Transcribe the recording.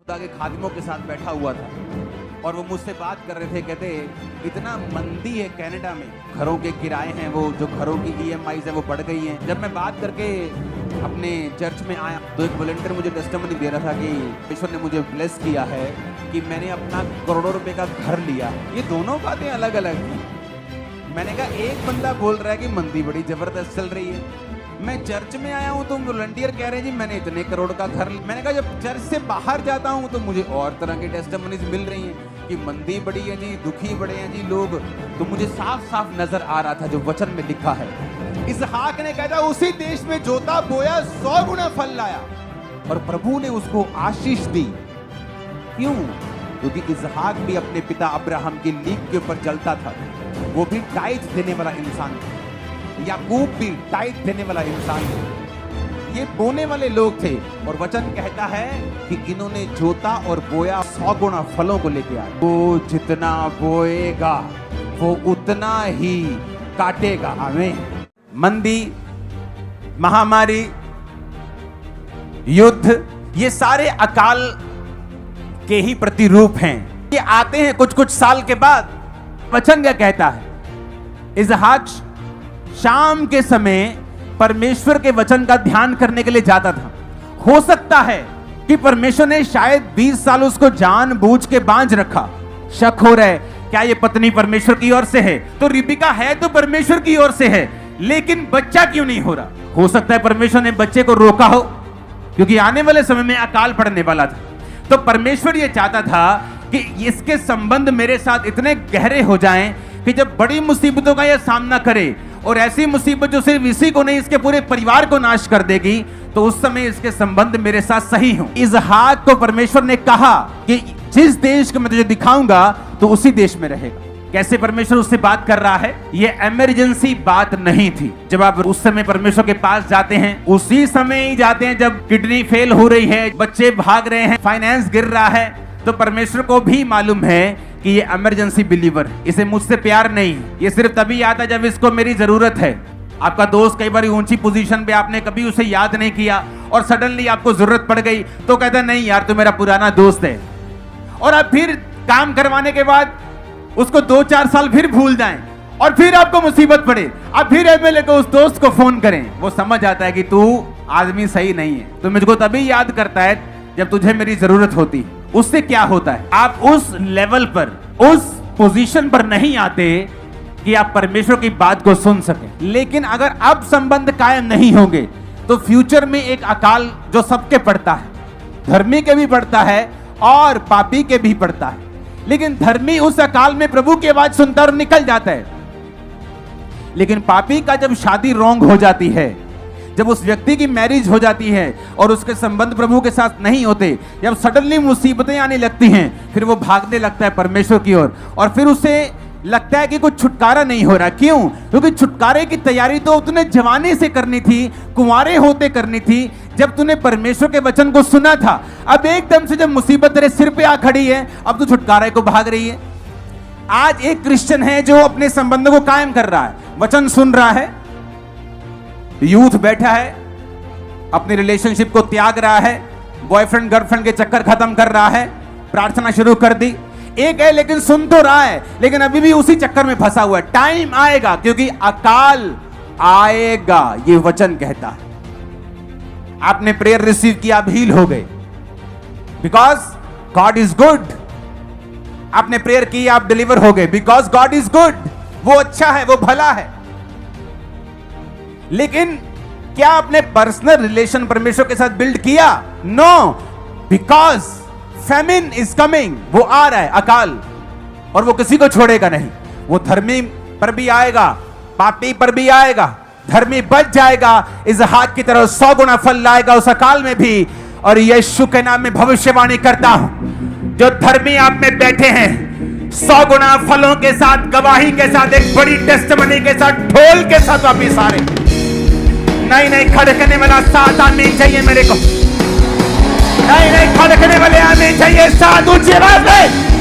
खुदा के खादिमों के साथ बैठा हुआ था और वो मुझसे बात कर रहे थे। कहते इतना मंदी है कनाडा में, घरों के किराए हैं, वो जो घरों की EMIs है वो बढ़ गई हैं। जब मैं बात करके अपने चर्च में आया तो एक वॉलंटियर मुझे टेस्टिमनी दे रहा था कि ईश्वर ने मुझे ब्लेस किया है कि मैंने अपना करोड़ों रुपए का घर लिया। ये दोनों बातें अलग अलग हैं। मैंने कहा एक बंदा बोल रहा है कि मंदी बड़ी जबरदस्त चल रही है, मैं चर्च में आया हूं तो वॉलंटियर कह रहे हैं जी मैंने इतने करोड़ का घर। मैंने कहा जब चर्च से बाहर जाता हूं तो मुझे और तरह की टेस्टिमनीज मिल रही हैं कि मंदी बड़ी है जी, दुखी बड़े हैं जी लोग। तो मुझे साफ साफ नजर आ रहा था जो वचन में लिखा है। इसहाक ने कहा उसी देश में जोता बोया 100 गुना फल लाया और प्रभु ने उसको आशीष दी। क्यों? क्योंकि इसहाक भी अपने पिता अब्राहम की लीक के ऊपर चलता था, वो भी टाइट देने वाला इंसान था। याकूब भी टाइट देने वाला इंसान था। ये बोने वाले लोग थे और वचन कहता है कि इन्होंने जोता और बोया 100 गुना फलों को लेके आए। वो जितना बोएगा वो उतना ही काटेगा। आमीन। मंदी, महामारी, युद्ध, ये सारे अकाल के ही प्रतिरूप हैं। ये आते हैं कुछ कुछ साल के बाद। वचन क्या कहता है? इसहाक शाम के समय परमेश्वर के वचन का ध्यान करने के लिए जाता था। हो सकता है कि परमेश्वर ने शायद 20 साल उसको जानबूझ के बांझ रखा। शक हो रहा है क्या ये पत्नी परमेश्वर की ओर से है? तो रिबिका है तो परमेश्वर की ओर से है, लेकिन बच्चा क्यों नहीं हो रहा? हो सकता है परमेश्वर ने बच्चे को रोका हो क्योंकि आने वाले समय में अकाल पड़ने वाला था। तो परमेश्वर ये चाहता था कि इसके संबंध मेरे साथ इतने गहरे हो जाएं कि जब बड़ी मुसीबतों का यह सामना करे और ऐसी मुसीबत जो सिर्फ इसी को नहीं इसके पूरे परिवार को नाश कर देगी, तो उस समय इसके संबंध मेरे साथ सही हो। इसहाक को परमेश्वर ने कहा कि जिस देश को मैं तुझे दिखाऊंगा तो उसी देश में रहेगा। कैसे परमेश्वर उससे बात कर रहा है? ये इमरजेंसी बात नहीं थी। जब आप उस समय परमेश्वर के पास जाते हैं उसी समय ही जाते हैं जब किडनी फेल हो रही है, बच्चे भाग रहे हैं, फाइनेंस गिर रहा है, तो परमेश्वर को भी मालूम है कि ये इमरजेंसी बिलीवर है, इसे मुझसे प्यार नहीं, ये सिर्फ तभी आता जब इसको मेरी जरूरत है। आपका दोस्त कई बार ऊंची पोजीशन पे, आपने कभी उसे याद नहीं किया और सडनली आपको जरूरत पड़ गई तो कहता नहीं यार तू मेरा पुराना दोस्त है, और आप फिर काम करवाने के बाद उसको 2-4 साल फिर भूल जाएं और फिर आपको मुसीबत पड़े, आप फिर MLA को उस दोस्त को फोन करें। वो समझ आता है कि तू आदमी सही नहीं है, तो मुझको तभी याद करता है जब तुझे मेरी जरूरत होती है। उससे क्या होता है? आप उस लेवल पर, उस पोजीशन पर नहीं आते कि आप परमेश्वर की बात को सुन सकें। लेकिन अगर अब संबंध कायम नहीं होंगे तो फ्यूचर में एक अकाल जो सबके पड़ता है, धर्मी के भी पड़ता है और पापी के भी पड़ता है। लेकिन धर्मी उस अकाल में प्रभु की आवाज सुनता और निकल जाता है, लेकिन पापी का जब शादी रॉन्ग हो जाती है, जब उस व्यक्ति की मैरिज हो जाती है और उसके संबंध प्रभु के साथ नहीं होते, जब सडनली मुसीबतें आने लगती हैं, फिर वो भागने लगता है परमेश्वर की ओर और फिर उसे लगता है कि कुछ छुटकारा नहीं हो रहा। क्यों? क्योंकि छुटकारे की तैयारी तो तूने जवानी से करनी थी, कुंवारे होते करनी थी, जब तूने परमेश्वर के वचन को सुना था। अब एकदम से जब मुसीबत तेरे सिर पे आ खड़ी है, अब तू छुटकारे को भाग रही है। आज एक क्रिश्चियन है जो अपने संबंधों को कायम कर रहा है, वचन सुन रहा है, यूथ बैठा है, अपनी रिलेशनशिप को त्याग रहा है, बॉयफ्रेंड गर्लफ्रेंड के चक्कर खत्म कर रहा है, प्रार्थना शुरू कर दी, एक है लेकिन सुन तो रहा है, लेकिन अभी भी उसी चक्कर में फंसा हुआ है। टाइम आएगा क्योंकि अकाल आएगा, ये वचन कहता है। आपने प्रेयर रिसीव किया, आप हील हो गए, बिकॉज गॉड इज गुड। आपने प्रेयर की, आप डिलीवर हो गए, बिकॉज गॉड इज गुड। वो अच्छा है, वो भला है। लेकिन क्या आपने पर्सनल रिलेशन परमेश्वर के साथ बिल्ड किया? No, because famine is coming. वो आ रहा है अकाल, और वो किसी को छोड़ेगा नहीं। वो धर्मी पर भी आएगा, पापी पर भी आएगा। धर्मी बच जाएगा, इसहाक की तरह 100 गुना फल लाएगा उस अकाल में भी। और यीशु के नाम में भविष्यवाणी करता हूं, जो धर्मी आप में बैठे हैं 100 गुना फलों के साथ, गवाही के साथ, एक बड़ी टेस्टिमनी के साथ, ढोल के साथ वापिस आ रहे। नहीं खड़कने वाला साथ आमीन चाहिए मेरे को। नहीं खड़कने वाले आमीन चाहिए, साथ ऊंची आवाज में।